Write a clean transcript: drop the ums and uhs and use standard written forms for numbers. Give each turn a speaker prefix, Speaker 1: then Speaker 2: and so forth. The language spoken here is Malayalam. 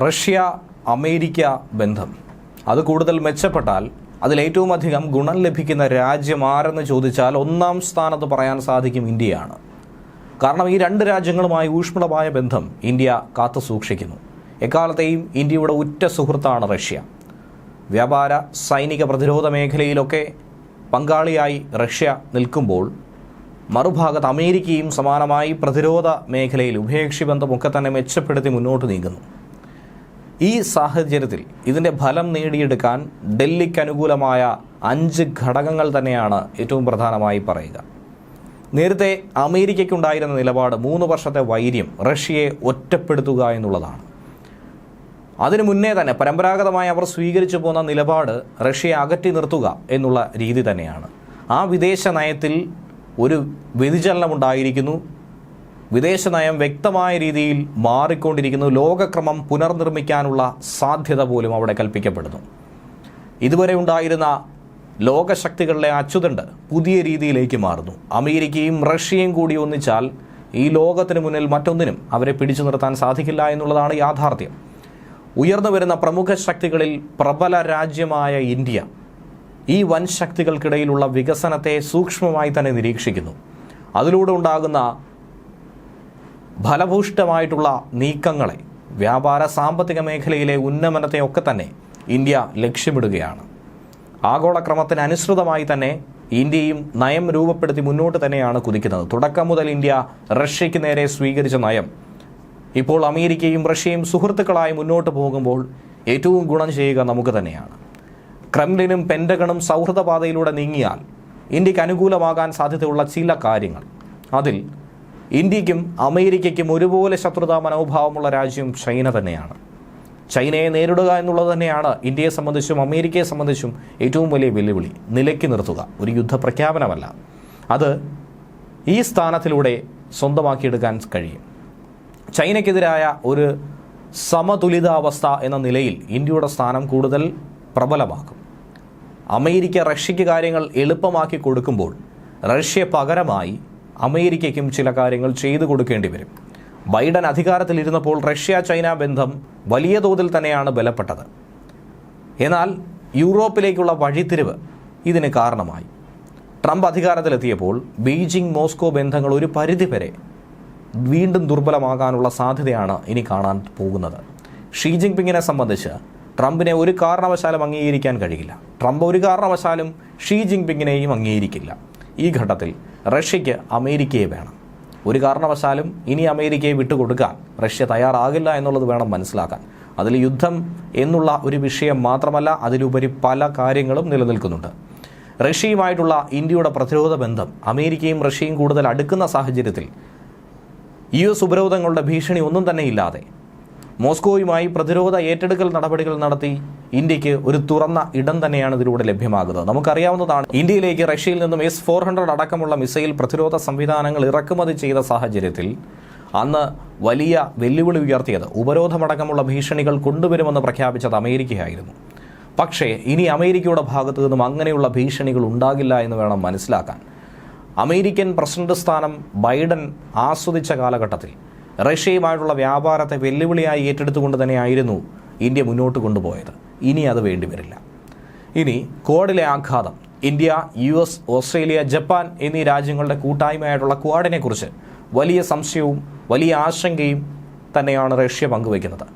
Speaker 1: റഷ്യ അമേരിക്ക ബന്ധം അത് കൂടുതൽ മെച്ചപ്പെട്ടാൽ അതിലേറ്റവും അധികം ഗുണം ലഭിക്കുന്ന രാജ്യം ആരെന്ന് ചോദിച്ചാൽ ഒന്നാം സ്ഥാനത്ത് പറയാൻ സാധിക്കും ഇന്ത്യയാണ്. കാരണം ഈ രണ്ട് രാജ്യങ്ങളുമായി ഊഷ്മളമായ ബന്ധം ഇന്ത്യ കാത്തു സൂക്ഷിക്കുന്നു. എക്കാലത്തെയും ഇന്ത്യയുടെ ഉറ്റ സുഹൃത്താണ് റഷ്യ. വ്യാപാര, സൈനിക, പ്രതിരോധ മേഖലയിലൊക്കെ പങ്കാളിയായി റഷ്യ നിൽക്കുമ്പോൾ മറുഭാഗത്ത് അമേരിക്കയും സമാനമായി പ്രതിരോധ മേഖലയിൽ ഉഭയകക്ഷി ബന്ധമൊക്കെ തന്നെ മെച്ചപ്പെടുത്തി മുന്നോട്ട് നീങ്ങുന്നു. ഈ സാഹചര്യത്തിൽ ഇതിൻ്റെ ഫലം നേടിയെടുക്കാൻ ഡൽഹിക്ക് അനുകൂലമായ 5 ഘടകങ്ങൾ തന്നെയാണ് ഏറ്റവും പ്രധാനമായി പറയുക. നേരത്തെ അമേരിക്കയ്ക്കുണ്ടായിരുന്ന നിലപാട് 3 വർഷത്തെ വൈര്യം റഷ്യയെ ഒറ്റപ്പെടുത്തുക എന്നുള്ളതാണ്. അതിനു മുന്നേ തന്നെ പരമ്പരാഗതമായി അവർ സ്വീകരിച്ചു പോന്ന നിലപാട് റഷ്യയെ അകറ്റി നിർത്തുക എന്നുള്ള രീതി തന്നെയാണ്. ആ വിദേശ നയത്തിൽ ഒരു വ്യതിചലനമുണ്ടായിരിക്കുന്നു. വിദേശ നയം വ്യക്തമായ രീതിയിൽ മാറിക്കൊണ്ടിരിക്കുന്നു. ലോകക്രമം പുനർനിർമ്മിക്കാനുള്ള സാധ്യത പോലും അവിടെ കൽപ്പിക്കപ്പെടുന്നു. ഇതുവരെ ഉണ്ടായിരുന്ന ലോകശക്തികളുടെ അച്ചുതണ്ട് പുതിയ രീതിയിലേക്ക് മാറുന്നു. അമേരിക്കയും റഷ്യയും കൂടി ഒന്നിച്ചാൽ ഈ ലോകത്തിന് മുന്നിൽ മറ്റൊന്നിനും അവരെ പിടിച്ചു നിർത്താൻ സാധിക്കില്ല എന്നുള്ളതാണ് യാഥാർത്ഥ്യം. ഉയർന്നു വരുന്ന പ്രമുഖ ശക്തികളിൽ പ്രബല രാജ്യമായ ഇന്ത്യ ഈ വൻ ശക്തികൾക്കിടയിലുള്ള വികസനത്തെ സൂക്ഷ്മമായി തന്നെ നിരീക്ഷിക്കുന്നു. അതിലൂടെ ഉണ്ടാകുന്ന ഫലഭൂഷ്ടമായിട്ടുള്ള നീക്കങ്ങളെ, വ്യാപാര സാമ്പത്തിക മേഖലയിലെ ഉന്നമനത്തെയൊക്കെ തന്നെ ഇന്ത്യ ലക്ഷ്യമിടുകയാണ്. ആഗോളക്രമത്തിന് അനുസൃതമായി തന്നെ ഇന്ത്യയും നയം രൂപപ്പെടുത്തി മുന്നോട്ട് തന്നെയാണ് കുതിക്കുന്നത്. തുടക്കം മുതൽ ഇന്ത്യ റഷ്യയ്ക്ക് നേരെ സ്വീകരിച്ച നയം ഇപ്പോൾ അമേരിക്കയും റഷ്യയും സുഹൃത്തുക്കളായി മുന്നോട്ട് പോകുമ്പോൾ ഏറ്റവും ഗുണം ചെയ്യുക നമുക്ക് തന്നെയാണ്. ക്രെംലിനും പെൻറ്റഗണും സൗഹൃദപാതയിലൂടെ നീങ്ങിയാൽ ഇന്ത്യക്ക് അനുകൂലമാകാൻ സാധ്യതയുള്ള ചില കാര്യങ്ങൾ, അതിൽ ഇന്ത്യക്കും അമേരിക്കയ്ക്കും ഒരുപോലെ ശത്രുതാ മനോഭാവമുള്ള രാജ്യം ചൈന തന്നെയാണ്. ചൈനയെ നേരിടുക എന്നുള്ളത് തന്നെയാണ് ഇന്ത്യയെ സംബന്ധിച്ചും അമേരിക്കയെ സംബന്ധിച്ചും ഏറ്റവും വലിയ വെല്ലുവിളി. നിലയ്ക്ക് നിർത്തുക, ഒരു യുദ്ധപ്രഖ്യാപനമല്ല, അത് ഈ സ്ഥാനത്തിലൂടെ സ്വന്തമാക്കിയെടുക്കാൻ കഴിയും. ചൈനയ്ക്കെതിരായ ഒരു സമതുലിതാവസ്ഥ എന്ന നിലയിൽ ഇന്ത്യയുടെ സ്ഥാനം കൂടുതൽ പ്രബലമാക്കും. അമേരിക്ക റഷ്യയ്ക്ക് കാര്യങ്ങൾ എളുപ്പമാക്കി കൊടുക്കുമ്പോൾ റഷ്യ പകരമായി അമേരിക്കയ്ക്കും ചില കാര്യങ്ങൾ ചെയ്തു കൊടുക്കേണ്ടി വരും. ബൈഡൻ അധികാരത്തിലിരുന്നപ്പോൾ റഷ്യ ചൈന ബന്ധം വലിയ തോതിൽ തന്നെയാണ് ബലപ്പെട്ടത്. എന്നാൽ യൂറോപ്പിലേക്കുള്ള വഴിത്തിരിവ് ഇതിന് കാരണമായി. ട്രംപ് അധികാരത്തിലെത്തിയപ്പോൾ ബീജിംഗ് മോസ്കോ ബന്ധങ്ങൾ ഒരു പരിധിവരെ വീണ്ടും ദുർബലമാകാനുള്ള സാധ്യതയാണ് ഇനി കാണാൻ പോകുന്നത്. ഷീ ജിൻപിങ്ങിനെ സംബന്ധിച്ച് ട്രംപിനെ ഒരു കാരണവശാലും അംഗീകരിക്കാൻ കഴിയില്ല. ട്രംപ് ഒരു കാരണവശാലും ഷീ ജിൻപിങ്ങിനെയും അംഗീകരിക്കില്ല. ഈ ഘട്ടത്തിൽ റഷ്യയ്ക്ക് അമേരിക്കയെ വേണം. ഒരു കാരണവശാലും ഇനി അമേരിക്കയെ വിട്ടുകൊടുക്കാൻ റഷ്യ തയ്യാറാകില്ല എന്നുള്ളത് വേണം മനസ്സിലാക്കാൻ. അതിൽ യുദ്ധം എന്നുള്ള ഒരു വിഷയം മാത്രമല്ല, അതിലുപരി പല കാര്യങ്ങളും നിലനിൽക്കുന്നുണ്ട്. റഷ്യയുമായിട്ടുള്ള ഇന്ത്യയുടെ പ്രതിരോധ ബന്ധം അമേരിക്കയും റഷ്യയും കൂടുതൽ അടുക്കുന്ന സാഹചര്യത്തിൽ US ഉപരോധങ്ങളുടെ ഭീഷണി ഒന്നും തന്നെ ഇല്ലാതെ മോസ്കോയുമായി പ്രതിരോധ ഏറ്റെടുക്കൽ നടപടികൾ നടത്തി ഇന്ത്യക്ക് ഒരു തുറന്ന ഇടം തന്നെയാണ് ഇതിലൂടെ ലഭ്യമാകുന്നത്. നമുക്കറിയാവുന്നതാണ്, ഇന്ത്യയിലേക്ക് റഷ്യയിൽ നിന്നും S-400 അടക്കമുള്ള മിസൈൽ പ്രതിരോധ സംവിധാനങ്ങൾ ഇറക്കുമതി ചെയ്ത സാഹചര്യത്തിൽ അന്ന് വലിയ വെല്ലുവിളി ഉയർത്തിയത് ഉപരോധമടക്കമുള്ള ഭീഷണികൾ കൊണ്ടുവരുമെന്ന് പ്രഖ്യാപിച്ചത് അമേരിക്കയായിരുന്നു. പക്ഷേ ഇനി അമേരിക്കയുടെ ഭാഗത്തു നിന്നും അങ്ങനെയുള്ള ഭീഷണികൾ ഉണ്ടാകില്ല എന്ന് വേണം മനസ്സിലാക്കാൻ. അമേരിക്കൻ പ്രസിഡന്റ് സ്ഥാനം ബൈഡൻ ആസ്വദിച്ച കാലഘട്ടത്തിൽ റഷ്യയുമായിട്ടുള്ള വ്യാപാരത്തെ വെല്ലുവിളിയായി ഏറ്റെടുത്തുകൊണ്ട് തന്നെയായിരുന്നു ഇന്ത്യ മുന്നോട്ട് കൊണ്ടുപോയത്. ഇനി അത് വേണ്ടിവരില്ല. ഇനി ക്വാഡിലെ ആഘാതം, ഇന്ത്യ, US, ഓസ്ട്രേലിയ, ജപ്പാൻ എന്നീ രാജ്യങ്ങളുടെ കൂട്ടായ്മയായിട്ടുള്ള ക്വാഡിനെ കുറിച്ച് വലിയ സംശയവും വലിയ ആശങ്കയും തന്നെയാണ് റഷ്യ പങ്കുവയ്ക്കുന്നത്.